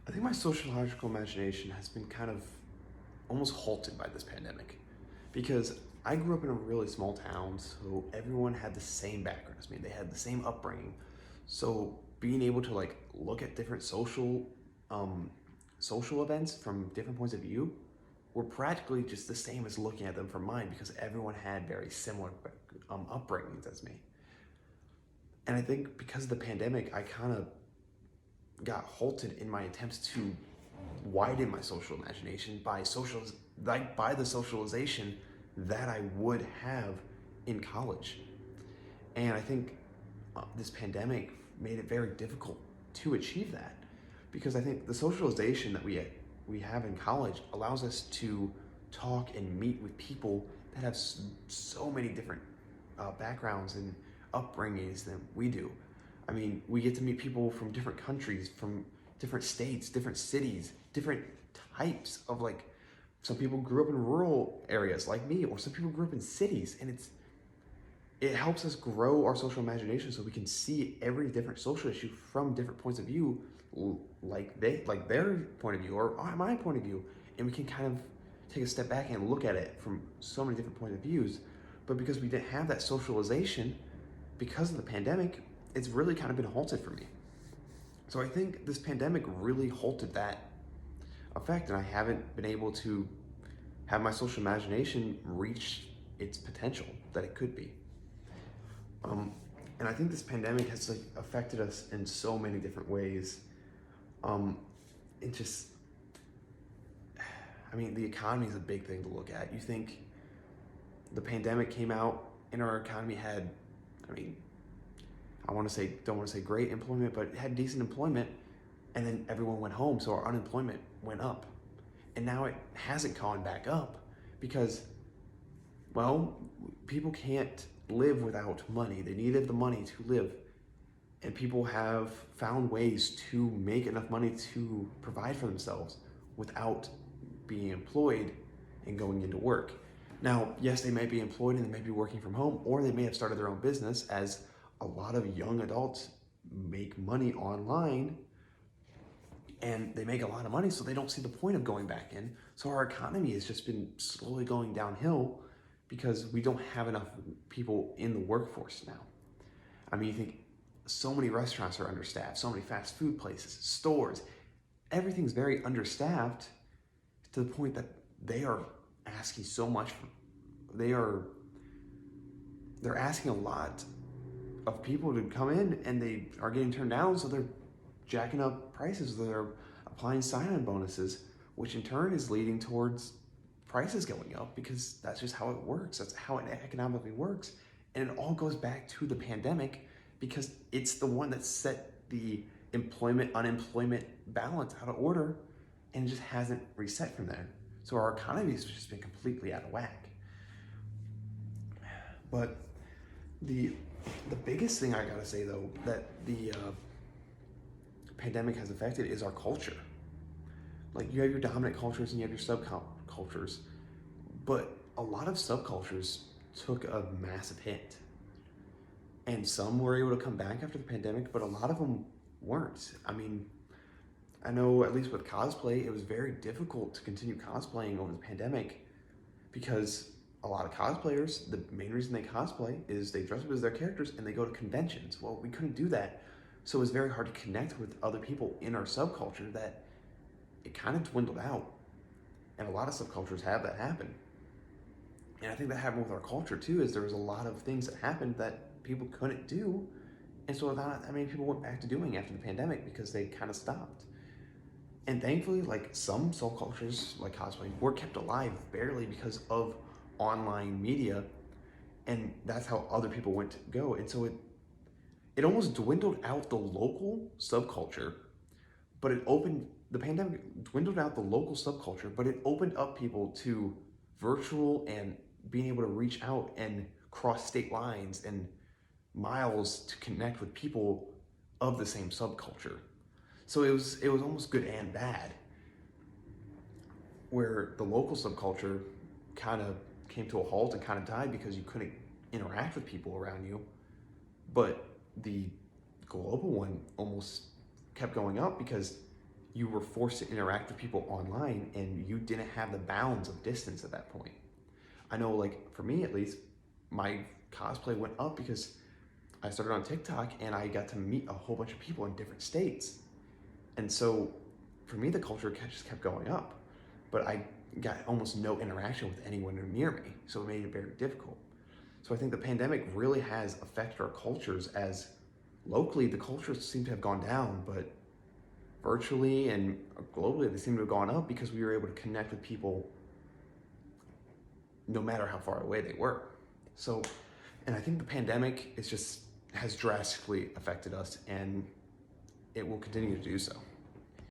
I think my sociological imagination has been kind of almost halted by this pandemic because I grew up in a really small town, so everyone had the same background as me. They had the same upbringing. So being able to like look at different um, social events from different points of view were practically just the same as looking at them from mine because everyone had very similar upbringings as me. And I think because of the pandemic, I kind of got halted in my attempts to widen my social imagination by the socialization that I would have in college. And I think this pandemic made it very difficult to achieve that because I think the socialization that we have in college allows us to talk and meet with people that have so many different backgrounds and upbringings than we do. I mean, we get to meet people from different countries, from different states, different cities, different types of like, some people grew up in rural areas like me, or some people grew up in cities, and it helps us grow our social imagination so we can see every different social issue from different points of view, like their point of view or my point of view, and we can kind of take a step back and look at it from so many different points of views. But because we didn't have that socialization because of the pandemic, it's really kind of been halted for me. So I think this pandemic really halted that effect, and I haven't been able to have my social imagination reach its potential that it could be. And I think this pandemic has like affected us in so many different ways. Um, it just, I mean, the economy is a big thing to look at. You think the pandemic came out and our economy had, I mean, don't want to say great employment, but it had decent employment, and then everyone went home, so our unemployment went up. And now it hasn't gone back up because, well, people can't live without money. They needed the money to live. And people have found ways to make enough money to provide for themselves without being employed and going into work. Now, yes, they may be employed and they may be working from home, or they may have started their own business, as a lot of young adults make money online and they make a lot of money, so they don't see the point of going back in. So our economy has just been slowly going downhill because we don't have enough people in the workforce now. I mean, you think so many restaurants are understaffed, so many fast food places, stores, everything's very understaffed to the point that they are asking so much they're asking a lot of people to come in, and they are getting turned down, so they're jacking up prices. They're applying sign-on bonuses, which in turn is leading towards prices going up because that's just how it works. That's how it economically works. And it all goes back to the pandemic because it's the one that set the unemployment balance out of order, and it just hasn't reset from there. So our economy has just been completely out of whack. But the biggest thing I gotta say though that the pandemic has affected is our culture. Like, you have your dominant cultures and you have your subcultures, but a lot of subcultures took a massive hit, and some were able to come back after the pandemic, but a lot of them weren't. I mean, I know at least with cosplay, it was very difficult to continue cosplaying over the pandemic because a lot of cosplayers, the main reason they cosplay is they dress up as their characters and they go to conventions. Well, we couldn't do that. So it was very hard to connect with other people in our subculture, that it kind of dwindled out. And a lot of subcultures have that happen. And I think that happened with our culture too, is there was a lot of things that happened that people couldn't do. And so not that many people went back to doing after the pandemic because they kind of stopped. And thankfully, like, some subcultures like cosplay were kept alive barely because of online media, and that's how other people went to go. And so it almost dwindled out the local subculture, but the pandemic dwindled out the local subculture, but it opened up people to virtual and being able to reach out and cross state lines and miles to connect with people of the same subculture. So it was almost good and bad, where the local subculture kind of came to a halt and kind of died because you couldn't interact with people around you, but the global one almost kept going up because you were forced to interact with people online and you didn't have the bounds of distance at that point. I know, like, for me at least, my cosplay went up because I started on TikTok and I got to meet a whole bunch of people in different states. And so for me, the culture just kept going up, but I got almost no interaction with anyone near me. So it made it very difficult. So I think the pandemic really has affected our cultures, as locally the cultures seem to have gone down, but virtually and globally they seem to have gone up because we were able to connect with people no matter how far away they were. So, and I think the pandemic has drastically affected us, and it will continue to do so.